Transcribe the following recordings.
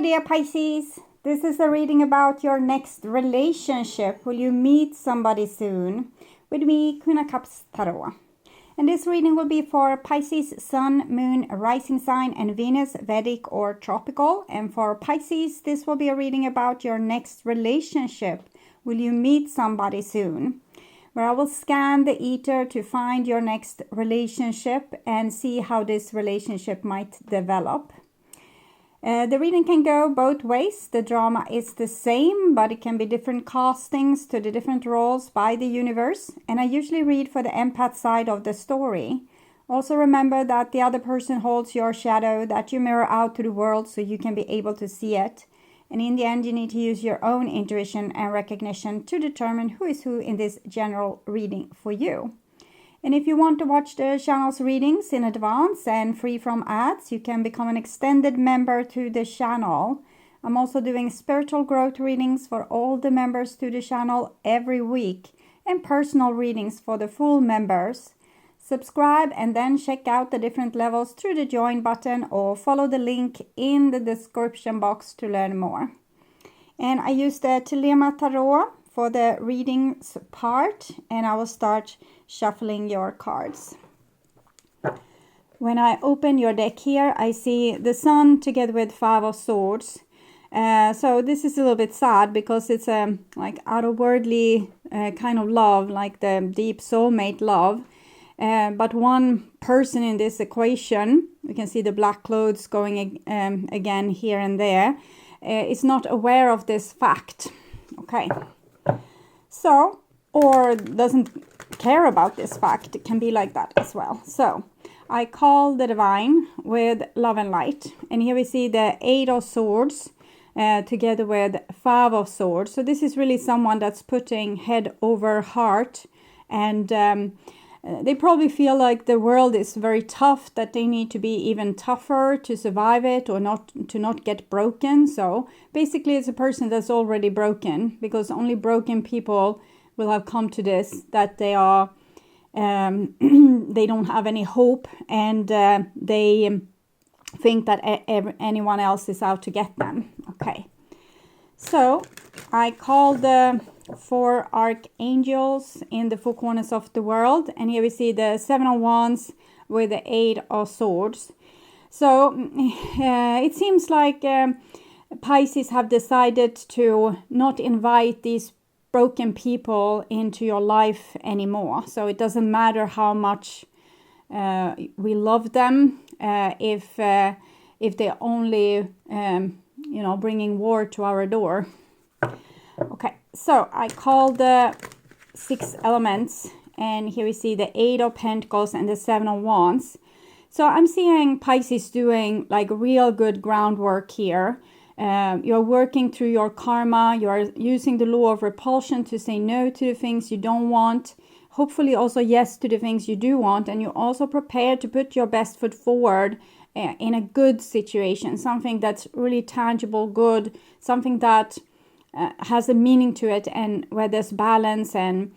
dear Pisces. This is a reading about your next relationship. Will you meet somebody soon? With me, Queen of Cups Tarot. And this reading will be for Pisces, Sun, Moon, Rising Sign, and Venus, Vedic or Tropical. And for Pisces, this will be a reading about your next relationship. Will you meet somebody soon? Where I will scan the ether to find your next relationship and see how this relationship might develop. The reading can go both ways. The drama is the same, but it can be different castings to the different roles by the universe. And I usually read for the empath side of the story. Also remember that the other person holds your shadow that you mirror out to the world so you can be able to see it. And in the end, you need to use your own intuition and recognition to determine who is who in this general reading for you. And if you want to watch the channel's readings in advance and free from ads, you can become an extended member to the channel. I'm also doing spiritual growth readings for all the members to the channel every week and personal readings for the full members. Subscribe and then check out the different levels through the join button or follow the link in the description box to learn more. And I use the THELEMA tarot for the readings part, and I will start shuffling your cards. When I open your deck here, I see the Sun together with Five of Swords. So this is a little bit sad because it's a like outwardly kind of love, like the deep soulmate love. But one person in this equation, we can see the black clothes going again here and there, is not aware of this fact. Okay. So, or doesn't care about this fact. It can be like that as well. So, I call the divine with love and light. And here we see the Eight of Swords together with Five of Swords. So this is really someone that's putting head over heart. And they probably feel like the world is very tough, that they need to be even tougher to survive it or not get broken. So basically it's a person that's already broken, because only broken people will have come to this, that they are they don't have any hope, and they think that anyone else is out to get them. Okay, so I call the four archangels in the four corners of the world, and here we see the Seven of Wands with the Eight of Swords. So it seems like Pisces have decided to not invite these broken people into your life anymore. So it doesn't matter how much we love them if they're only bringing war to our door. Okay, so I call the six elements, and here we see the Eight of Pentacles and the Seven of Wands. So I'm seeing Pisces doing like real good groundwork here. You're working through your karma. You're using the law of repulsion to say no to the things you don't want. Hopefully also yes to the things you do want. And you're also prepared to put your best foot forward in a good situation. Something that's really tangible, good. Something that has a meaning to it, and where there's balance and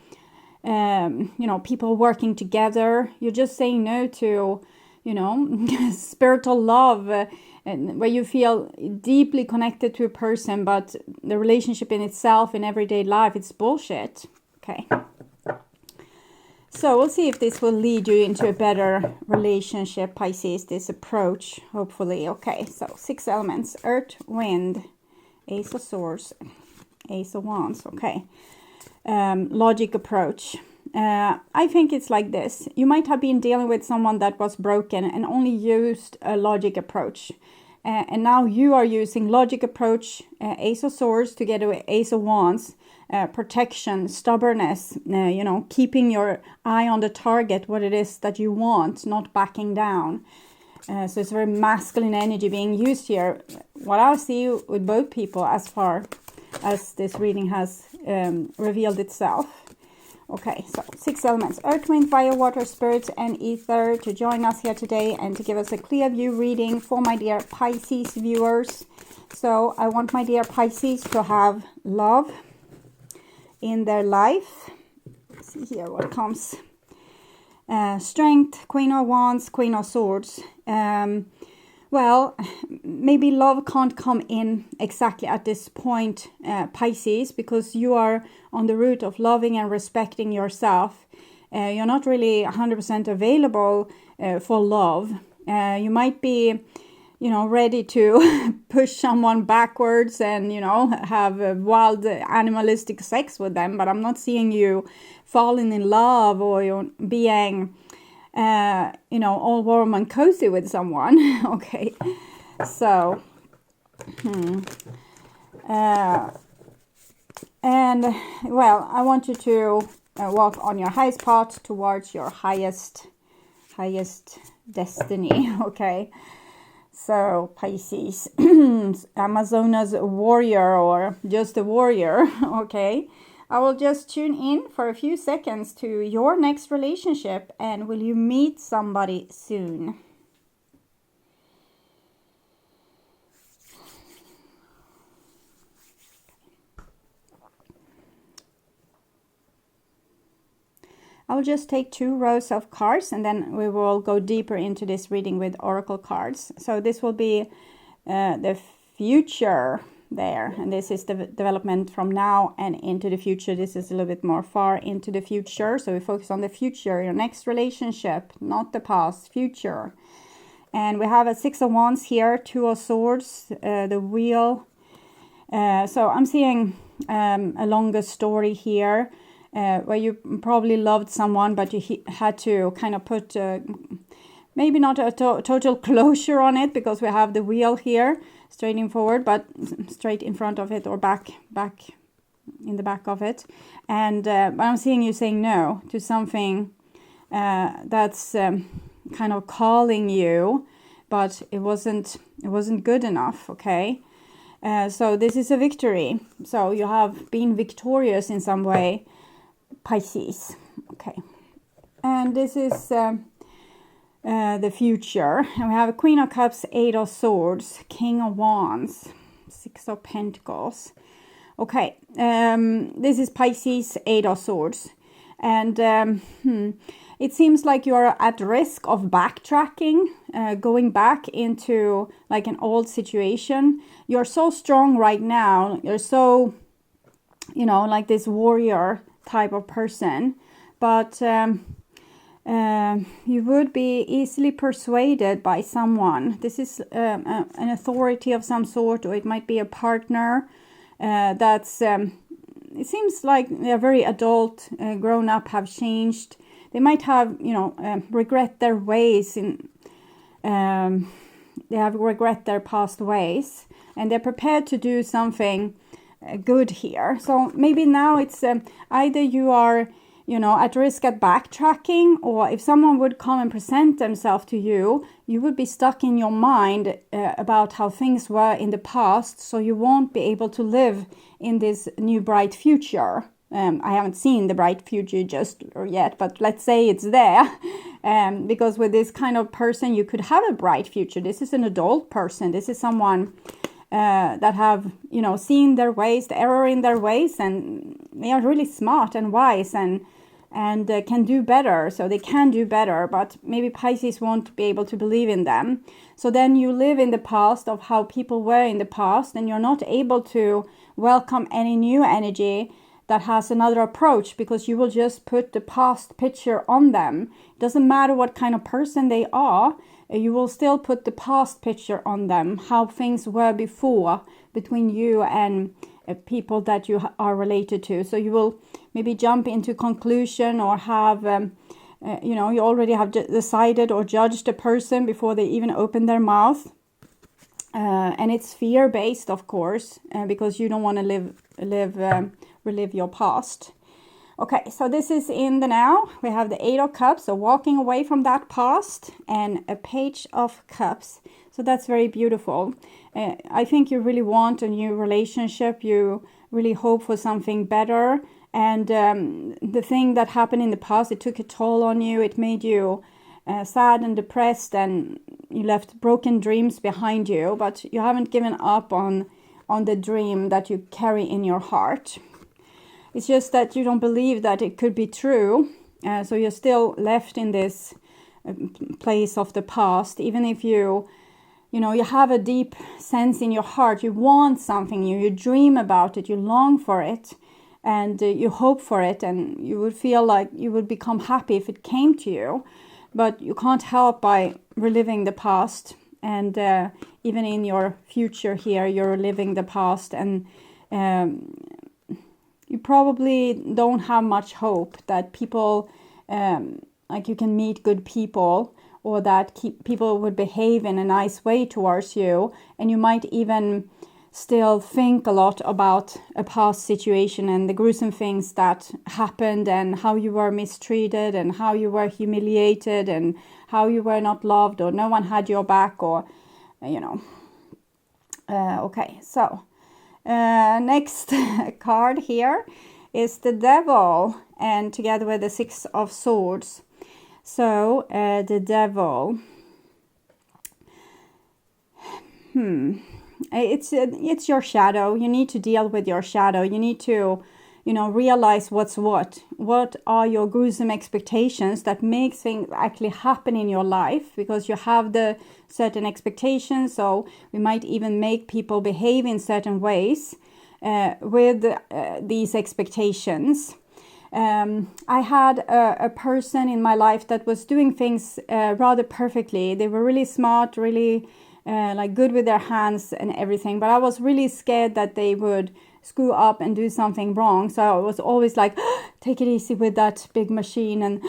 people working together. You're just saying no to spiritual love, and where you feel deeply connected to a person, but the relationship in itself in everyday life, it's bullshit. Okay, so we'll see if this will lead you into a better relationship, Pisces, this approach, hopefully. Okay, so six elements: Earth, Wind, Ace of Swords, Ace of Wands. Okay, logic approach. I think it's like this. You might have been dealing with someone that was broken and only used a logic approach. And now you are using logic approach, Ace of Swords together with Ace of Wands, protection, stubbornness, keeping your eye on the target, what it is that you want, not backing down. So it's very masculine energy being used here. What I see with both people as far as this reading has revealed itself. Okay, so six elements: Earth, Wind, Fire, Water, Spirit, and Ether, to join us here today and to give us a clear view reading for my dear Pisces viewers. So I want my dear Pisces to have love in their life. Let's see here what comes. Strength, Queen of Wands, Queen of Swords. well, maybe love can't come in exactly at this point, Pisces, because you are on the route of loving and respecting yourself. You're not really 100% available for love. You might be, ready to push someone backwards and, have wild animalistic sex with them. But I'm not seeing you falling in love or being, all warm and cozy with someone. Okay. So, and, well, I want you to walk on your highest path towards your highest destiny. Okay. So Pisces, Amazonas warrior or just a warrior. Okay. I will just tune in for a few seconds to your next relationship, and will you meet somebody soon? I will just take 2 rows of cards, and then we will go deeper into this reading with oracle cards. So this will be the future there, and this is the development from now and into the future. This is a little bit more far into the future, so we focus on the future, your next relationship, not the past, future. And we have a 6 of Wands here, 2 of Swords, the Wheel. So I'm seeing a longer story here. Where you probably loved someone, but you had to kind of put maybe not a total closure on it, because we have the wheel here straight forward, but straight in front of it, or back in the back of it. And but I'm seeing you saying no to something that's kind of calling you, but it wasn't good enough. Okay. So this is a victory. So you have been victorious in some way, Pisces. Okay. And this is the future. And we have a Queen of Cups, 8 of Swords, King of Wands, 6 of Pentacles. Okay. This is Pisces, 8 of Swords. And it seems like you are at risk of backtracking, going back into like an old situation. You're so strong right now. You're so, like this warrior type of person. But you would be easily persuaded by someone. This is an authority of some sort, or it might be a partner that's... it seems like they're very adult, grown up, have changed. They might have, regret their ways. They have regret their past ways, and they're prepared to do something good here. So maybe now it's either you are, at risk at backtracking, or if someone would come and present themselves to you, you would be stuck in your mind about how things were in the past, so you won't be able to live in this new bright future. I haven't seen the bright future just yet, but let's say it's there. Because with this kind of person, you could have a bright future. This is an adult person. This is someone that have, seen their ways, the error in their ways, and they are really smart and wise and can do better. So they can do better, but maybe Pisces won't be able to believe in them. So then you live in the past of how people were in the past, and you're not able to welcome any new energy that has another approach, because you will just put the past picture on them. It doesn't matter what kind of person they are, you will still put the past picture on them, how things were before between you and people that you are related to. So you will maybe jump into conclusion, or have, you already have decided or judged a person before they even open their mouth. And it's fear-based, of course, because you don't want to relive your past. Okay, so this is in the now. We have the 8 of Cups, so walking away from that past, and a Page of Cups. So that's very beautiful. I think you really want a new relationship. You really hope for something better. And the thing that happened in the past, it took a toll on you. It made you sad and depressed, and you left broken dreams behind you. But you haven't given up on the dream that you carry in your heart. It's just that you don't believe that it could be true. So you're still left in this place of the past, even if you you have a deep sense in your heart, you want something new, you dream about it, you long for it, and you hope for it, and you would feel like you would become happy if it came to you, but you can't help by reliving the past, and even in your future here, you're living the past, and you probably don't have much hope that people, like you can meet good people, or that people would behave in a nice way towards you, and you might even still think a lot about a past situation and the gruesome things that happened, and how you were mistreated, and how you were humiliated, and how you were not loved, or no one had your back, or okay, so next card here is the Devil, and together with the Six of Swords. So the Devil, it's your shadow. You need to deal with your shadow. You need to, realize what's what. What are your gruesome expectations that makes things actually happen in your life, because you have the certain expectations. So we might even make people behave in certain ways with these expectations. I had a person in my life that was doing things rather perfectly. They were really smart, really good with their hands and everything. But I was really scared that they would screw up and do something wrong. So I was always like, take it easy with that big machine. And,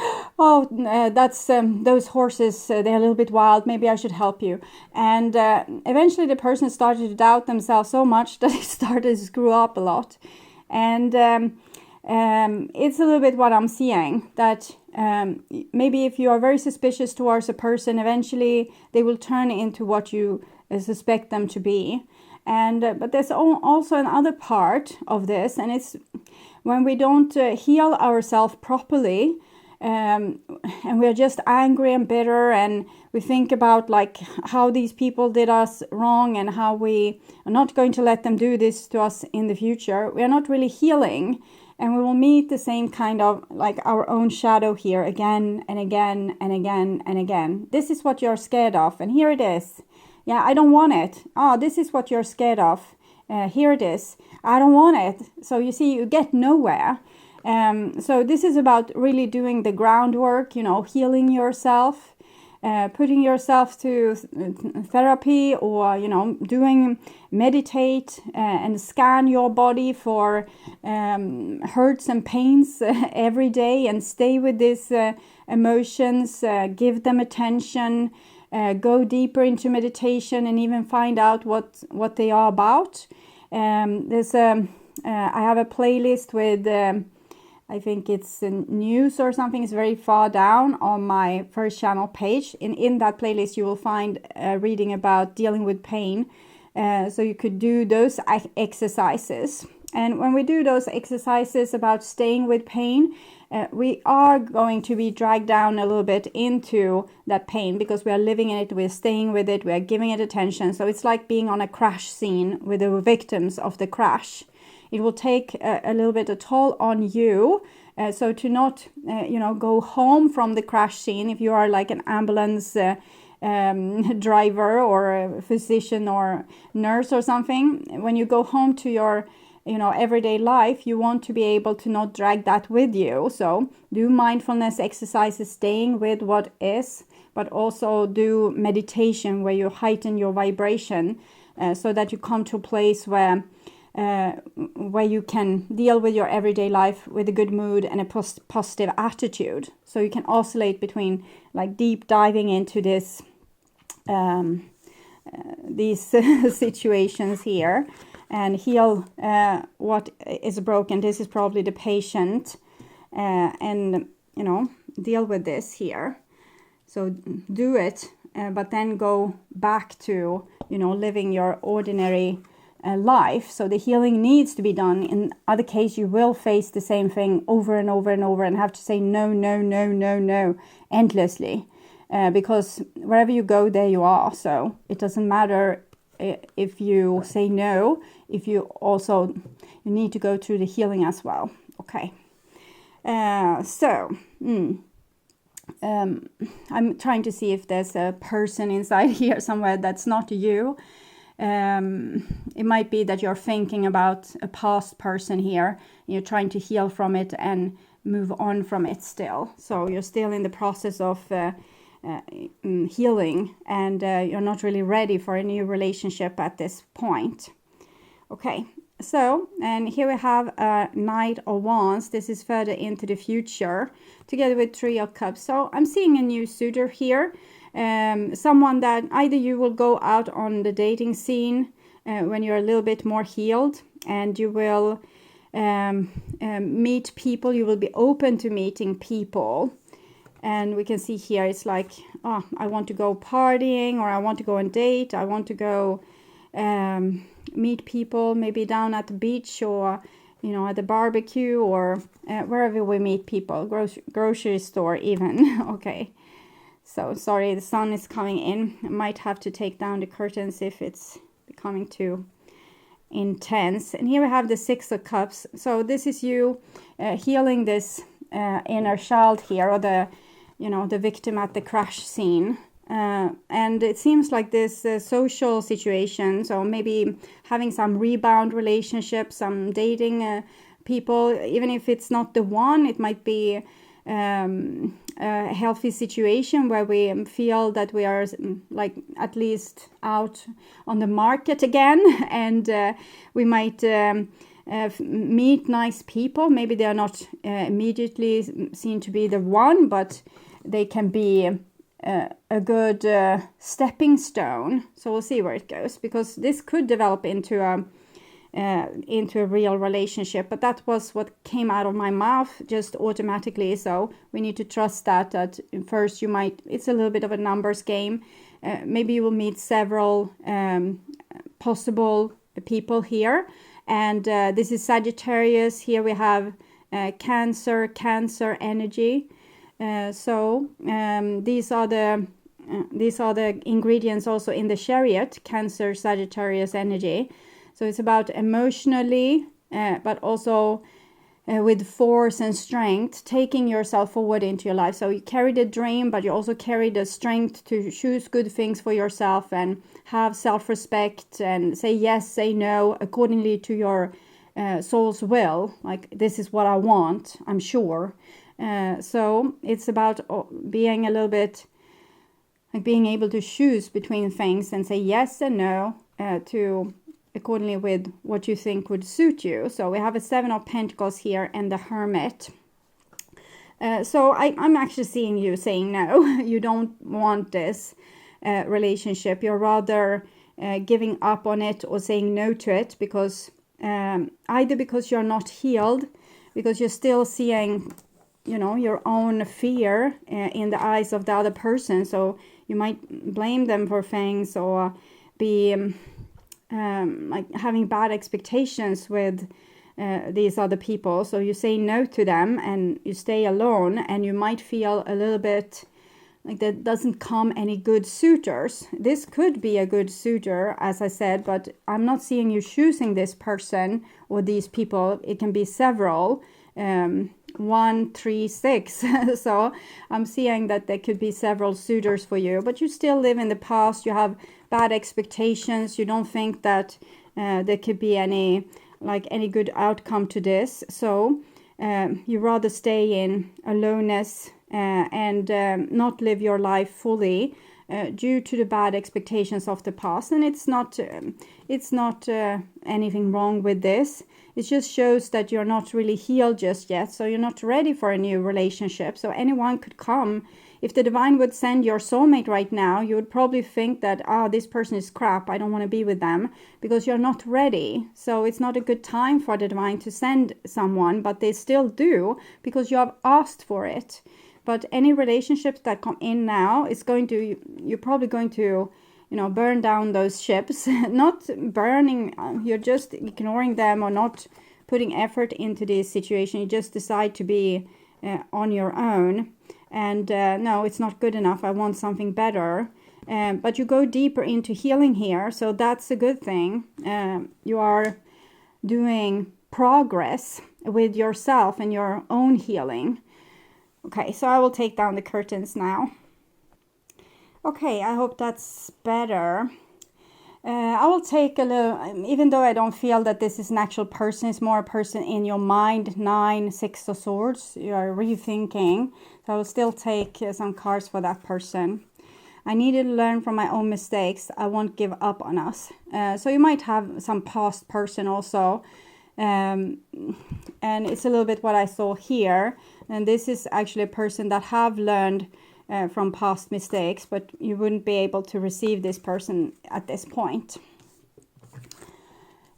that's those horses, they're a little bit wild. Maybe I should help you. And eventually the person started to doubt themselves so much that they started to screw up a lot. And it's a little bit what I'm seeing, that maybe if you are very suspicious towards a person, eventually they will turn into what you suspect them to be. And but there's also another part of this, and it's when we don't heal ourselves properly, and we are just angry and bitter, and we think about like how these people did us wrong, and how we are not going to let them do this to us in the future. We are not really healing. And we will meet the same kind of like our own shadow here again and again and again and again. This is what you're scared of. And here it is. Yeah, I don't want it. Oh, this is what you're scared of. Here it is. I don't want it. So you see, you get nowhere. So this is about really doing the groundwork, healing yourself. Putting yourself to therapy, or meditate and scan your body for hurts and pains every day, and stay with these emotions, give them attention, go deeper into meditation, and even find out what they are about. I have a playlist with I think it's news or something. It's very far down on my first channel page. In that playlist, you will find reading about dealing with pain. So you could do those exercises. And when we do those exercises about staying with pain, we are going to be dragged down a little bit into that pain, because we are living in it, we're staying with it, we are giving it attention. So it's like being on a crash scene with the victims of the crash. It will take a little bit a toll on you. So to not, go home from the crash scene, if you are like an ambulance driver or a physician or nurse or something, when you go home to your, everyday life, you want to be able to not drag that with you. So do mindfulness exercises, staying with what is, but also do meditation where you heighten your vibration so that you come to a place where you can deal with your everyday life with a good mood and a positive attitude. So you can oscillate between like deep diving into this these situations here and heal what is broken. This is probably the patient, and deal with this here. So do it, but then go back to living your ordinary life. So the healing needs to be done. In other case, you will face the same thing over and over and over and have to say no, no, no, no, no endlessly, because wherever you go, there you are. So it doesn't matter if you say no, if you need to go through the healing as well. Okay. I'm trying to see if there's a person inside here somewhere that's not you. It might be that you're thinking about a past person here. You're trying to heal from it and move on from it still. So you're still in the process of healing, and you're not really ready for a new relationship at this point. Okay, so, and here we have a Knight of Wands. This is further into the future, together with Three of Cups. So I'm seeing a new suitor here. Someone that either you will go out on the dating scene when you're a little bit more healed, and you will meet people. You will be open to meeting people. And we can see here, it's like, oh, I want to go partying, or I want to go on date. I want to go meet people, maybe down at the beach, or, you know, at the barbecue, or wherever we meet people, grocery store even. Okay. So, sorry, the sun is coming in. I might have to take down the curtains if it's becoming too intense. And here we have the Six of Cups. So this is you healing this inner child here, or the, you know, the victim at the crash scene. And it seems like this social situation, so maybe having some rebound relationships, some dating people, even if it's not the one, it might be a healthy situation where we feel that we are like at least out on the market again, and we might meet nice people. Maybe they are not immediately seen to be the one, but they can be a good stepping stone. So we'll see where it goes, because this could develop into a real relationship. But that was what came out of my mouth just automatically. So we need to trust that first you might, it's a little bit of a numbers game. Maybe you will meet several possible people here. And this is Sagittarius. Here we have Cancer energy. So these are the ingredients also in the Chariot, Cancer, Sagittarius energy. So it's about emotionally, but also with force and strength, taking yourself forward into your life. So you carry the dream, but you also carry the strength to choose good things for yourself and have self-respect and say yes, say no, accordingly to your soul's will. Like, this is what I want, I'm sure. So it's about being a little bit, like being able to choose between things and say yes and no to accordingly with what you think would suit you. So we have a Seven of Pentacles here and the Hermit. So I'm actually seeing you saying no. You don't want this relationship. You're rather giving up on it or saying no to it, because either because you're not healed, because you're still seeing, you know, your own fear in the eyes of the other person. So you might blame them for things, or be like having bad expectations with these other people. So you say no to them and you stay alone, and you might feel a little bit like there doesn't come any good suitors. This could be a good suitor, as I said, but I'm not seeing you choosing this person or these people. It can be several. 1, 3, 6. So I'm seeing that there could be several suitors for you, but you still live in the past. You have bad expectations. You don't think that there could be any good outcome to this. So you rather stay in aloneness and not live your life fully due to the bad expectations of the past. And it's not anything wrong with this. It just shows that you're not really healed just yet. So you're not ready for a new relationship. So anyone could come. If the divine would send your soulmate right now, you would probably think that, this person is crap, I don't want to be with them, because you're not ready. So it's not a good time for the divine to send someone, but they still do, because you have asked for it. But any relationships that come in now, you're probably going to, you know, burn down those ships. Not burning, you're just ignoring them or not putting effort into this situation. You just decide to be on your own. And no, it's not good enough. I want something better. But you go deeper into healing here. So that's a good thing. You are doing progress with yourself and your own healing. Okay, so I will take down the curtains now. Okay, I hope that's better. I will take a little, even though I don't feel that this is an actual person, it's more a person in your mind. 9, 6 of Swords, you are rethinking. So I will still take some cards for that person. I needed to learn from my own mistakes. I won't give up on us. So you might have some past person also. And it's a little bit what I saw here. And this is actually a person that have learned from past mistakes, but you wouldn't be able to receive this person at this point.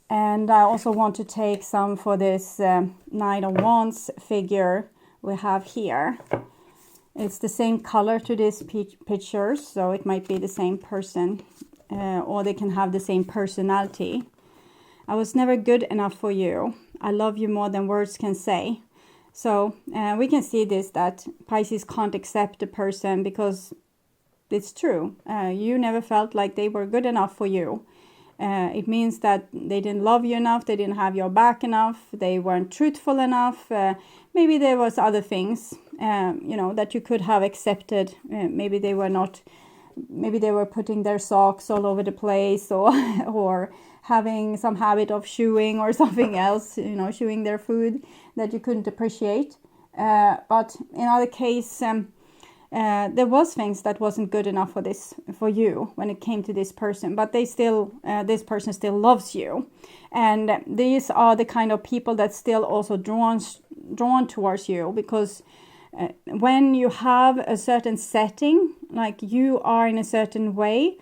And I also want to take some for this Knight of Wands figure we have here. It's the same color to this picture, so it might be the same person, or they can have the same personality. I was never good enough for you. I love you more than words can say. So we can see this, that Pisces can't accept a person because it's true. You never felt like they were good enough for you. It means that they didn't love you enough, they didn't have your back enough, they weren't truthful enough. Maybe there was other things, that you could have accepted. Maybe they were not, maybe they were putting their socks all over the place, or having some habit of chewing or something else, chewing their food that you couldn't appreciate. But in other case, there was things that wasn't good enough for you when it came to this person, but they still, this person still loves you. And these are the kind of people that still also drawn towards you, because when you have a certain setting, like you are in a certain way,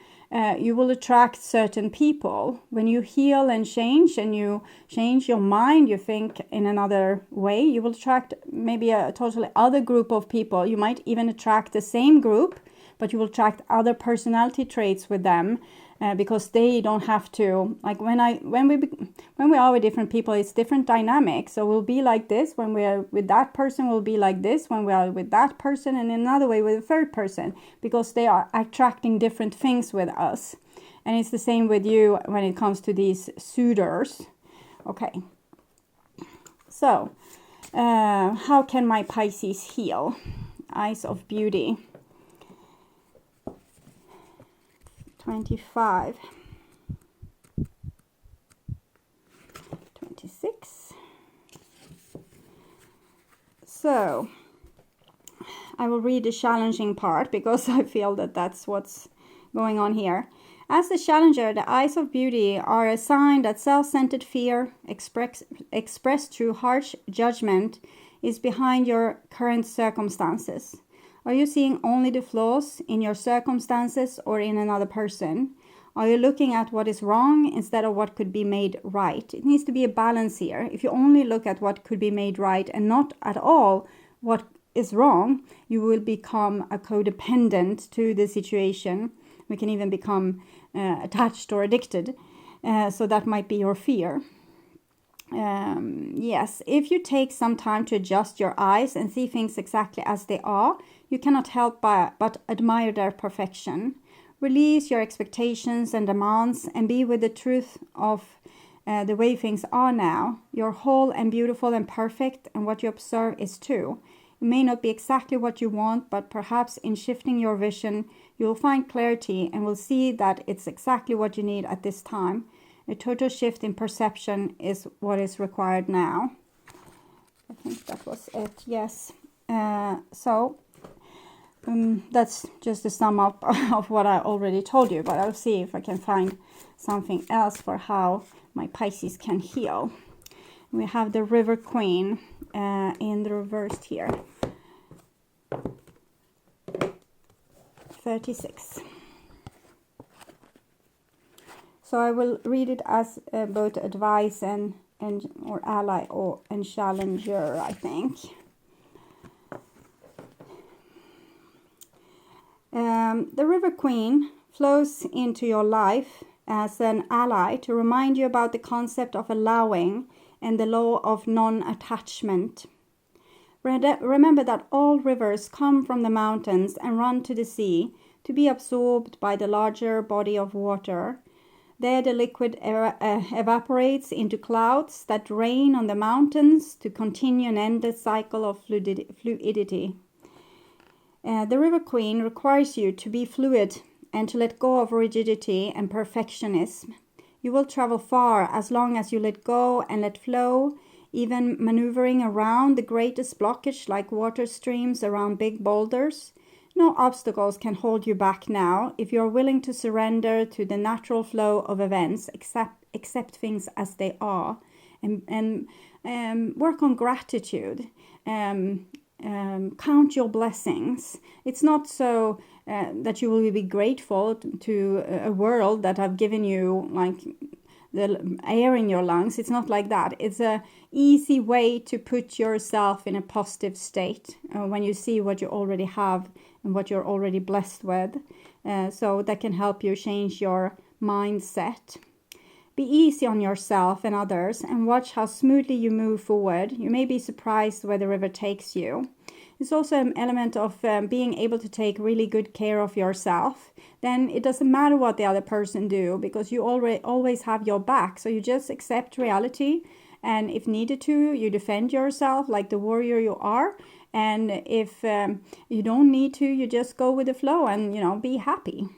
you will attract certain people. When you heal and you change your mind, you think in another way, you will attract maybe a totally other group of people. You might even attract the same group, but you will attract other personality traits with them, because they don't have to, like when we are with different people, it's different dynamics. So we'll be like this when we are with that person, we'll be like this when we are with that person, and in another way with a third person, because they are attracting different things with us. And it's the same with you when it comes to these suitors. Okay, so how can my Pisces heal? Eyes of Beauty. 25, 26. So I will read the challenging part because I feel that that's what's going on here. As the challenger, the eyes of beauty are a sign that self-centered fear, expressed through harsh judgment, is behind your current circumstances. Are you seeing only the flaws in your circumstances or in another person? Are you looking at what is wrong instead of what could be made right? It needs to be a balance here. If you only look at what could be made right and not at all what is wrong, you will become a codependent to the situation. We can even become attached or addicted. So that might be your fear. Yes, if you take some time to adjust your eyes and see things exactly as they are, you cannot help but admire their perfection. Release your expectations and demands and be with the truth of the way things are now. You're whole and beautiful and perfect, and what you observe is true. It may not be exactly what you want, but perhaps in shifting your vision, you will find clarity and will see that it's exactly what you need at this time. A total shift in perception is what is required now. I think that was it, yes. That's just a sum up of what I already told you, but I'll see if I can find something else for how my Pisces can heal. We have the River Queen in the reversed here. 36. So I will read it as both advice and or ally and challenger, I think. The River Queen flows into your life as an ally to remind you about the concept of allowing and the law of non-attachment. Remember that all rivers come from the mountains and run to the sea to be absorbed by the larger body of water. There the liquid evaporates into clouds that rain on the mountains to continue an endless cycle of fluidity. The River Queen requires you to be fluid and to let go of rigidity and perfectionism. You will travel far as long as you let go and let flow, even maneuvering around the greatest blockage like water streams around big boulders. No obstacles can hold you back now if you are willing to surrender to the natural flow of events, accept things as they are, and work on gratitude. Count your blessings. It's not so that you will be grateful to a world that have given you like the air in your lungs. It's not like that. It's a easy way to put yourself in a positive state when you see what you already have and what you're already blessed with. So that can help you change your mindset. Be easy on yourself and others and watch how smoothly you move forward. You may be surprised where the river takes you. It's also an element of being able to take really good care of yourself. Then it doesn't matter what the other person do because you always have your back. So you just accept reality, and if needed to, you defend yourself like the warrior you are. And if you don't need to, you just go with the flow and, be happy.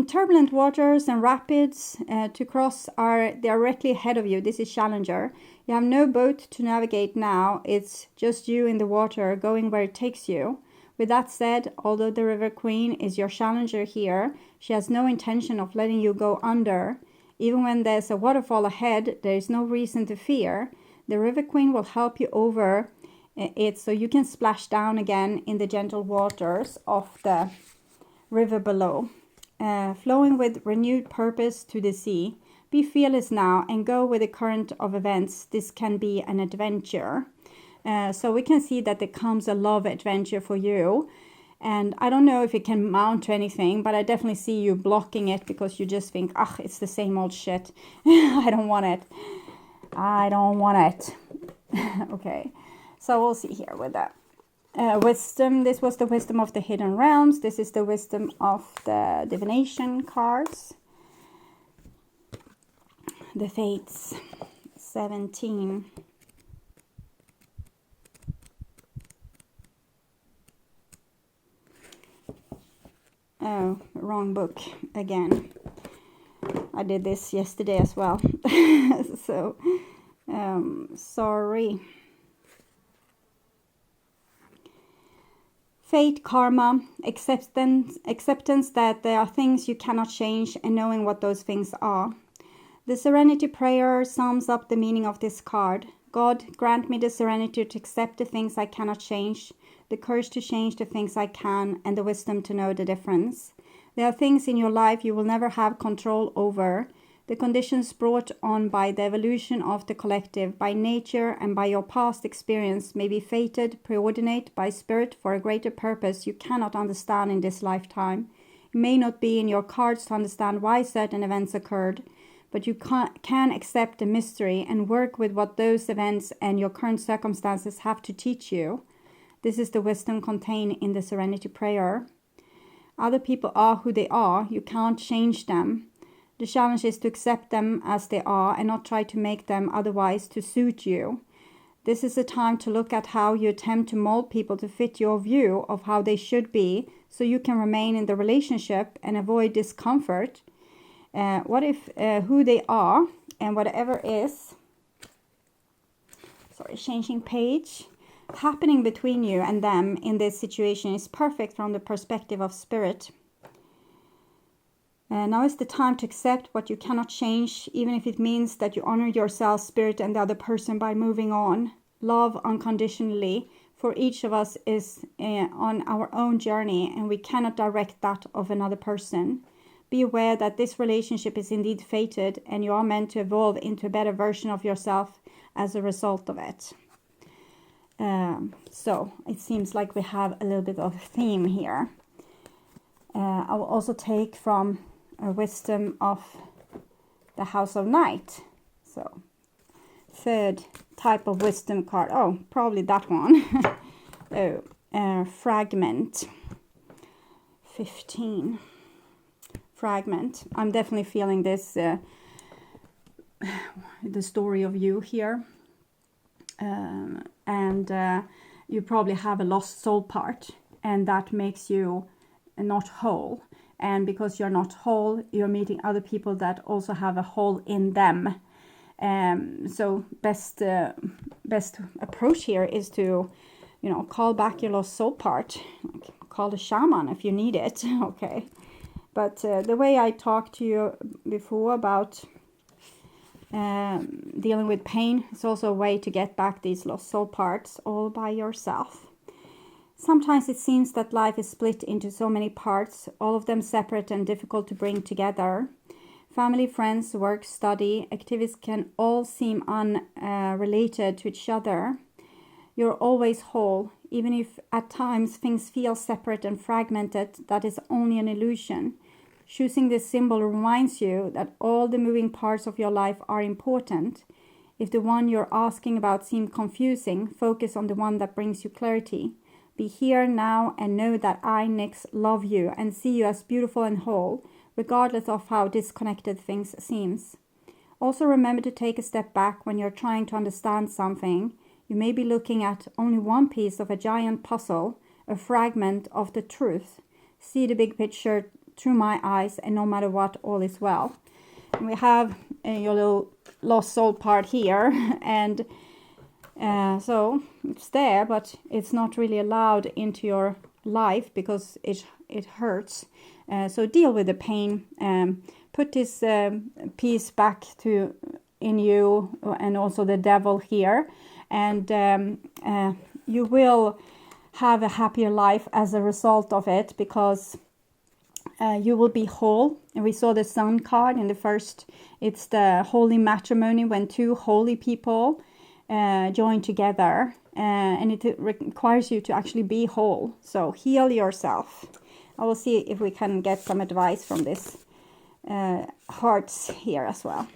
Turbulent waters and rapids to cross are directly ahead of you. This is Challenger. You have no boat to navigate now. It's just you in the water going where it takes you. With that said, although the River Queen is your Challenger here, she has no intention of letting you go under. Even when there's a waterfall ahead, there is no reason to fear. The River Queen will help you over it so you can splash down again in the gentle waters of the river below. Flowing with renewed purpose to the sea. Be fearless now and go with the current of events. This can be an adventure. So we can see that there comes a love adventure for you. And I don't know if it can mount to anything, but I definitely see you blocking it because you just think, it's the same old shit. I don't want it. I don't want it. Okay, so we'll see here with that. Wisdom, this was the wisdom of the hidden realms. This is the wisdom of the divination cards. The fates, 17. Oh, wrong book again. I did this yesterday as well. So, sorry. Fate, karma, acceptance that there are things you cannot change and knowing what those things are. The Serenity prayer sums up the meaning of this card. God, grant me the serenity to accept the things I cannot change, the courage to change the things I can, and the wisdom to know the difference. There are things in your life you will never have control over. The conditions brought on by the evolution of the collective, by nature, and by your past experience may be fated, preordinate by spirit for a greater purpose you cannot understand in this lifetime. It may not be in your cards to understand why certain events occurred, but you can accept the mystery and work with what those events and your current circumstances have to teach you. This is the wisdom contained in the Serenity prayer. Other people are who they are. You can't change them. The challenge is to accept them as they are and not try to make them otherwise to suit you. This is a time to look at how you attempt to mold people to fit your view of how they should be so you can remain in the relationship and avoid discomfort. What if who they are and whatever is, changing page, happening between you and them in this situation is perfect from the perspective of spirit. Now is the time to accept what you cannot change, even if it means that you honor yourself, spirit, and the other person by moving on. Love unconditionally, for each of us is on our own journey, and we cannot direct that of another person. Be aware that this relationship is indeed fated, and you are meant to evolve into a better version of yourself as a result of it. So it seems like we have a little bit of a theme here. I will also take from a wisdom of the House of Night. So third type of wisdom card. Oh, probably that one. Fragment. 15. Fragment. I'm definitely feeling this, the story of you here. And you probably have a lost soul part, and that makes you not whole. And because you're not whole, you're meeting other people that also have a hole in them. So best approach here is to, you know, call back your lost soul part. Call the shaman if you need it. Okay. But the way I talked to you before about dealing with pain, it's also a way to get back these lost soul parts all by yourself. Sometimes it seems that life is split into so many parts, all of them separate and difficult to bring together. Family, friends, work, study, activities can all seem unrelated to each other. You're always whole, even if at times things feel separate and fragmented. That is only an illusion. Choosing this symbol reminds you that all the moving parts of your life are important. If the one you're asking about seems confusing, focus on the one that brings you clarity. Be here now and know that I, Nyx, love you and see you as beautiful and whole, regardless of how disconnected things seems. Also remember to take a step back when you're trying to understand something. You may be looking at only one piece of a giant puzzle, a fragment of the truth. See the big picture through my eyes, and no matter what, all is well. And we have your little lost soul part here, and so it's there, but it's not really allowed into your life because it hurts. So deal with the pain. Put this piece back in you, and also the devil here, and you will have a happier life as a result of it, because you will be whole. And we saw the sun card in the first. It's the holy matrimony, when two holy people join together, and it requires you to actually be whole. So heal yourself. I will see if we can get some advice from this hearts here as well.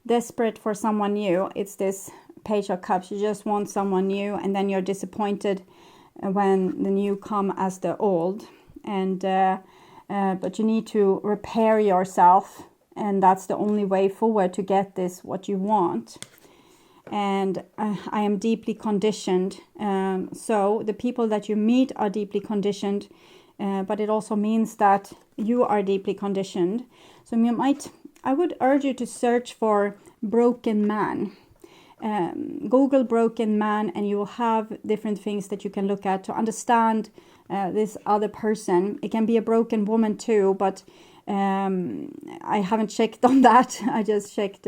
Desperate for someone new. It's this Page of Cups. You just want someone new, and then you're disappointed when the new come as the old. And but you need to repair yourself, and that's the only way forward to get this what you want. And I am deeply conditioned. So the people that you meet are deeply conditioned, but it also means that you are deeply conditioned. So I would urge you to search for broken man. Google broken man, and you will have different things that you can look at to understand this other person. It can be a broken woman too, but I haven't checked on that. I just checked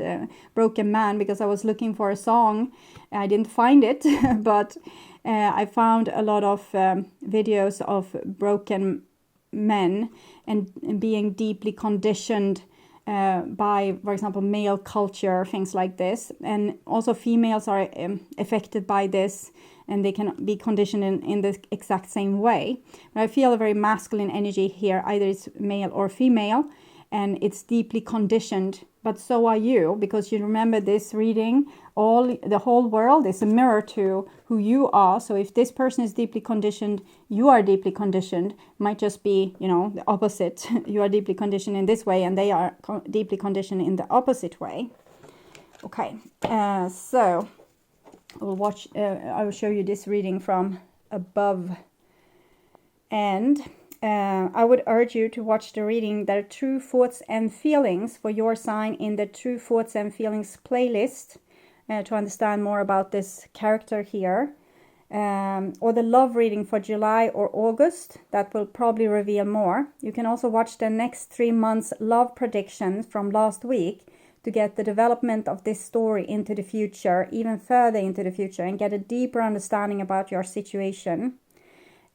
broken man because I was looking for a song. I didn't find it, but I found a lot of videos of broken men and being deeply conditioned by, for example, male culture, things like this. And also females are affected by this, and they can be conditioned in the exact same way. But I feel a very masculine energy here, either it's male or female, and it's deeply conditioned. But so are you, because you remember this reading, the whole world is a mirror to who you are. So if this person is deeply conditioned, you are deeply conditioned. Might just be, the opposite. You are deeply conditioned in this way, and they are deeply conditioned in the opposite way. Okay, so I will show you this reading from above, and I would urge you to watch the reading, their true thoughts and feelings for your sign, in the true thoughts and feelings playlist, to understand more about this character here, or the love reading for July or August. That will probably reveal more. You can also watch the next 3 months love predictions from last week to get the development of this story into the future, even further into the future, and get a deeper understanding about your situation.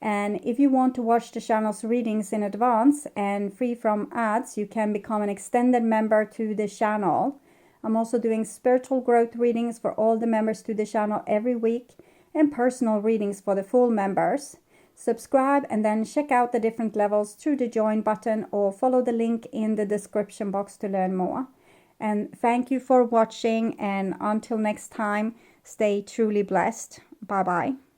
And if you want to watch the channel's readings in advance and free from ads, you can become an extended member to the channel. I'm also doing spiritual growth readings for all the members to the channel every week, and personal readings for the full members. Subscribe and then check out the different levels through the join button, or follow the link in the description box to learn more. And thank you for watching, and until next time, stay truly blessed. Bye bye.